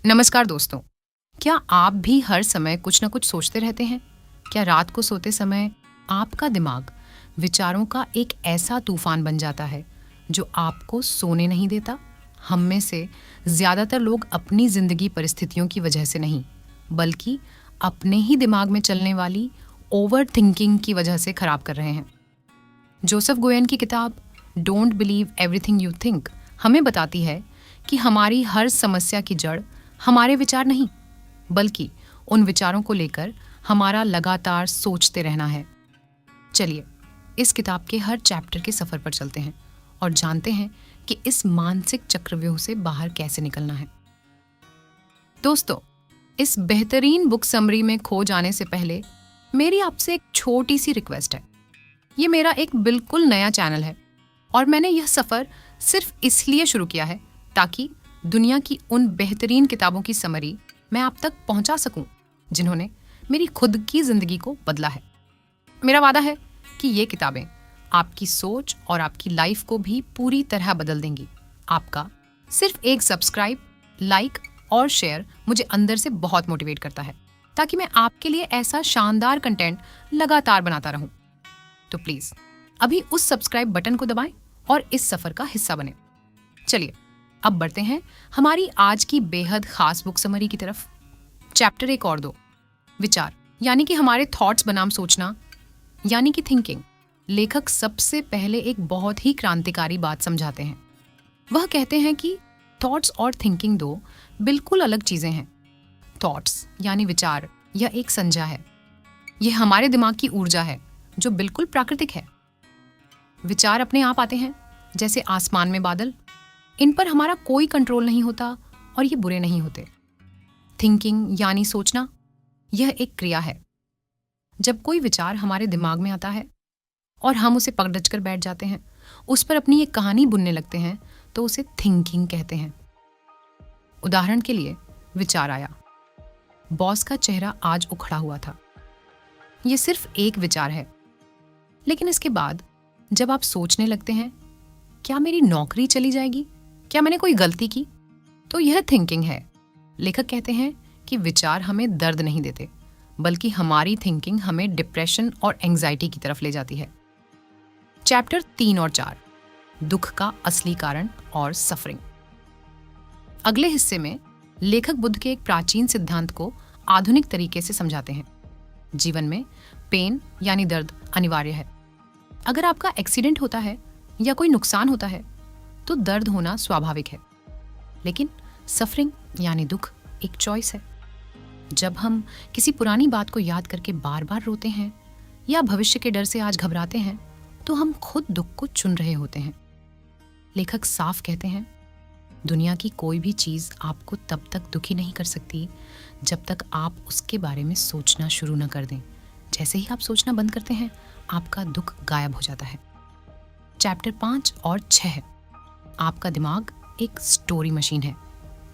नमस्कार दोस्तों। क्या आप भी हर समय कुछ न कुछ सोचते रहते हैं? क्या रात को सोते समय आपका दिमाग विचारों का एक ऐसा तूफान बन जाता है जो आपको सोने नहीं देता? हम में से ज्यादातर लोग अपनी जिंदगी परिस्थितियों की वजह से नहीं, बल्कि अपने ही दिमाग में चलने वाली ओवर थिंकिंग की वजह से खराब कर रहे हैं। जोसेफ गोयन की किताब don't believe everything you think हमें बताती है कि हमारी हर समस्या की जड़ हमारे विचार नहीं, बल्कि उन विचारों को लेकर हमारा लगातार सोचते रहना है। चलिए इस किताब के हर चैप्टर के सफर पर चलते हैं और जानते हैं कि इस मानसिक चक्रव्यूह से बाहर कैसे निकलना है। दोस्तों, इस बेहतरीन बुक समरी में खो जाने से पहले मेरी आपसे एक छोटी सी रिक्वेस्ट है। ये मेरा एक बिल्कुल नया चैनल है और मैंने यह सफर सिर्फ इसलिए शुरू किया है ताकि दुनिया की उन बेहतरीन किताबों की समरी मैं आप तक पहुंचा सकूं जिन्होंने मेरी खुद की जिंदगी को बदला है। मेरा वादा है कि ये किताबें आपकी सोच और आपकी लाइफ को भी पूरी तरह बदल देंगी। आपका सिर्फ एक सब्सक्राइब, लाइक और शेयर मुझे अंदर से बहुत मोटिवेट करता है ताकि मैं आपके लिए ऐसा शानदार कंटेंट लगातार बनाता रहूं। तो प्लीज अभी उस सब्सक्राइब बटन को दबाएं और इस सफर का हिस्सा बने। चलिए अब बढ़ते हैं हमारी आज की बेहद खास बुक समरी की तरफ। चैप्टर 1 और 2, विचार यानी कि हमारे थॉट्स बनाम सोचना यानी कि थिंकिंग। लेखक सबसे पहले एक बहुत ही क्रांतिकारी बात समझाते हैं। वह कहते हैं कि थॉट्स और थिंकिंग दो बिल्कुल अलग चीजें हैं। थॉट्स यानी विचार यह एक संज्ञा है। यह हमारे दिमाग की ऊर्जा है जो बिल्कुल प्राकृतिक है। विचार अपने आप आते हैं जैसे आसमान में बादल। इन पर हमारा कोई कंट्रोल नहीं होता और ये बुरे नहीं होते। थिंकिंग यानी सोचना, यह एक क्रिया है। जब कोई विचार हमारे दिमाग में आता है और हम उसे पकड़ कर बैठ जाते हैं, उस पर अपनी एक कहानी बुनने लगते हैं, तो उसे थिंकिंग कहते हैं। उदाहरण के लिए विचार आया, बॉस का चेहरा आज उखड़ा हुआ था। यह सिर्फ एक विचार है, लेकिन इसके बाद जब आप सोचने लगते हैं, क्या मेरी नौकरी चली जाएगी, क्या मैंने कोई गलती की, तो यह थिंकिंग है। लेखक कहते हैं कि विचार हमें दर्द नहीं देते, बल्कि हमारी थिंकिंग हमें डिप्रेशन और एंजाइटी की तरफ ले जाती है। चैप्टर 3 और 4, दुख का असली कारण और सफरिंग। अगले हिस्से में लेखक बुद्ध के एक प्राचीन सिद्धांत को आधुनिक तरीके से समझाते हैं। जीवन में पेन यानी दर्द अनिवार्य है। अगर आपका एक्सीडेंट होता है या कोई नुकसान होता है तो दर्द होना स्वाभाविक है, लेकिन सफरिंग यानी दुख एक चॉइस है। जब हम किसी पुरानी बात को याद करके बार बार रोते हैं या भविष्य के डर से आज घबराते हैं, तो हम खुद दुख को चुन रहे होते हैं। लेखक साफ कहते हैं, दुनिया की कोई भी चीज आपको तब तक दुखी नहीं कर सकती जब तक आप उसके बारे में सोचना शुरू न कर दें। जैसे ही आप सोचना बंद करते हैं, आपका दुख गायब हो जाता है। चैप्टर 5 और 6, आपका दिमाग एक स्टोरी मशीन है।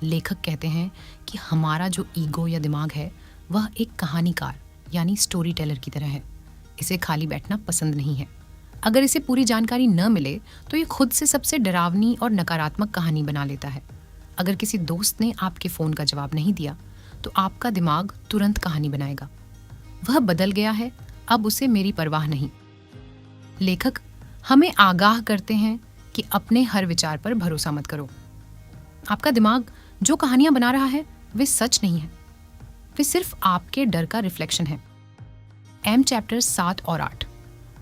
लेखक कहते हैं कि हमारा जो ईगो या दिमाग है वह एक कहानीकार यानी स्टोरी टेलर की तरह है। इसे खाली बैठना पसंद नहीं है। अगर इसे पूरी जानकारी न मिले तो ये खुद से सबसे डरावनी और नकारात्मक कहानी बना लेता है। अगर किसी दोस्त ने आपके फ़ोन का जवाब नहीं दिया तो आपका दिमाग तुरंत कहानी बनाएगा, वह बदल गया है, अब उसे मेरी परवाह नहीं। लेखक हमें आगाह करते हैं कि अपने हर विचार पर भरोसा मत करो। आपका दिमाग जो कहानियां बना रहा है वे सच नहीं है, वे सिर्फ आपके डर का रिफ्लेक्शन है। एम चैप्टर 7 और 8,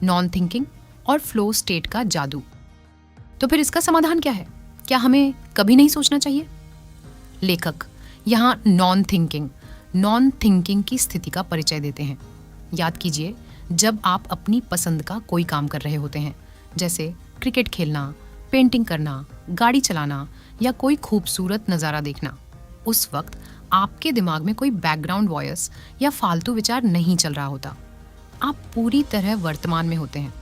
नॉन थिंकिंग और फ्लो स्टेट का जादू। तो फिर इसका समाधान क्या है? क्या हमें कभी नहीं सोचना चाहिए? लेखक यहाँ नॉन थिंकिंग की स्थिति का परिचय देते हैं। याद कीजिए, जब आप अपनी पसंद का कोई काम कर रहे होते हैं, जैसे क्रिकेट खेलना, पेंटिंग करना, गाड़ी चलाना या कोई खूबसूरत नज़ारा देखना, उस वक्त आपके दिमाग में कोई बैकग्राउंड वॉइस या फालतू विचार नहीं चल रहा होता। आप पूरी तरह वर्तमान में होते हैं।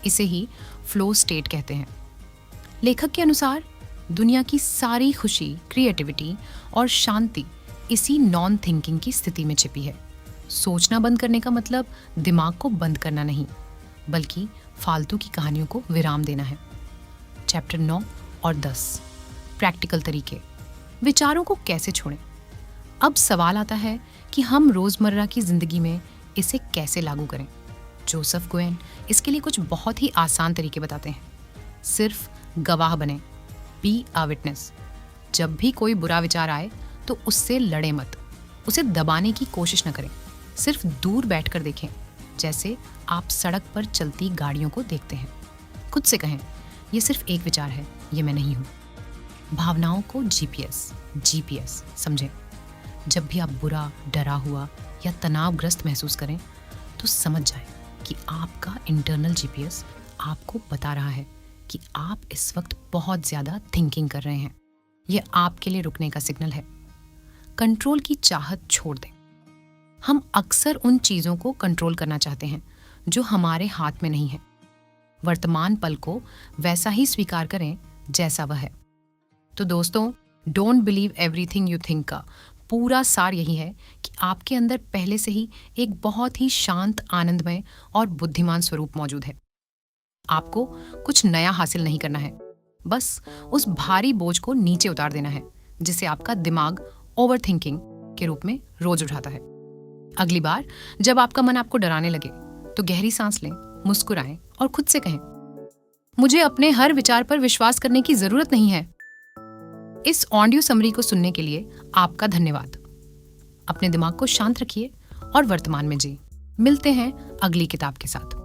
इसे ही फ्लो स्टेट कहते हैं। लेखक के अनुसार दुनिया की सारी खुशी, क्रिएटिविटी और शांति इसी नॉन थिंकिंग की स्थिति में छिपी है। सोचना बंद करने का मतलब दिमाग को बंद करना नहीं, बल्कि फालतू की कहानियों को विराम देना है। चैप्टर 9 और 10, प्रैक्टिकल तरीके। विचारों को कैसे छोड़ें? अब सवाल आता है कि हम रोजमर्रा की जिंदगी में इसे कैसे लागू करें। जोसेफ गोएन इसके लिए कुछ बहुत ही आसान तरीके बताते हैं। सिर्फ गवाह बने, बी अ विटनेस। जब भी कोई बुरा विचार आए तो उससे लड़े मत, उसे दबाने की कोशिश न करें। सिर्फ दूर बैठकर देखें, जैसे आप सड़क पर चलती गाड़ियों को देखते हैं। खुद से कहें, ये सिर्फ एक विचार है, ये मैं नहीं हूँ। भावनाओं को जीपीएस समझें। जब भी आप बुरा, डरा हुआ या तनावग्रस्त महसूस करें तो समझ जाएं कि आपका इंटरनल जीपीएस आपको बता रहा है कि आप इस वक्त बहुत ज़्यादा थिंकिंग कर रहे हैं। यह आपके लिए रुकने का सिग्नल है। कंट्रोल की चाहत छोड़ दें। हम अक्सर उन चीज़ों को कंट्रोल करना चाहते हैं जो हमारे हाथ में नहीं है। वर्तमान पल को वैसा ही स्वीकार करें जैसा वह है। तो दोस्तों, don't believe everything you think का पूरा सार यही है कि आपके अंदर पहले से ही एक बहुत ही शांत, आनंदमय और बुद्धिमान स्वरूप मौजूद है। आपको कुछ नया हासिल नहीं करना है, बस उस भारी बोझ को नीचे उतार देना है जिसे आपका दिमाग ओवर थिंकिंग के रूप में रोज उठाता है। अगली बार जब आपका मन आपको डराने लगे तो गहरी सांस लें, मुस्कुराएं और खुद से कहें, मुझे अपने हर विचार पर विश्वास करने की जरूरत नहीं है। इस ऑडियो समरी को सुनने के लिए आपका धन्यवाद। अपने दिमाग को शांत रखिए और वर्तमान में जिए। मिलते हैं अगली किताब के साथ।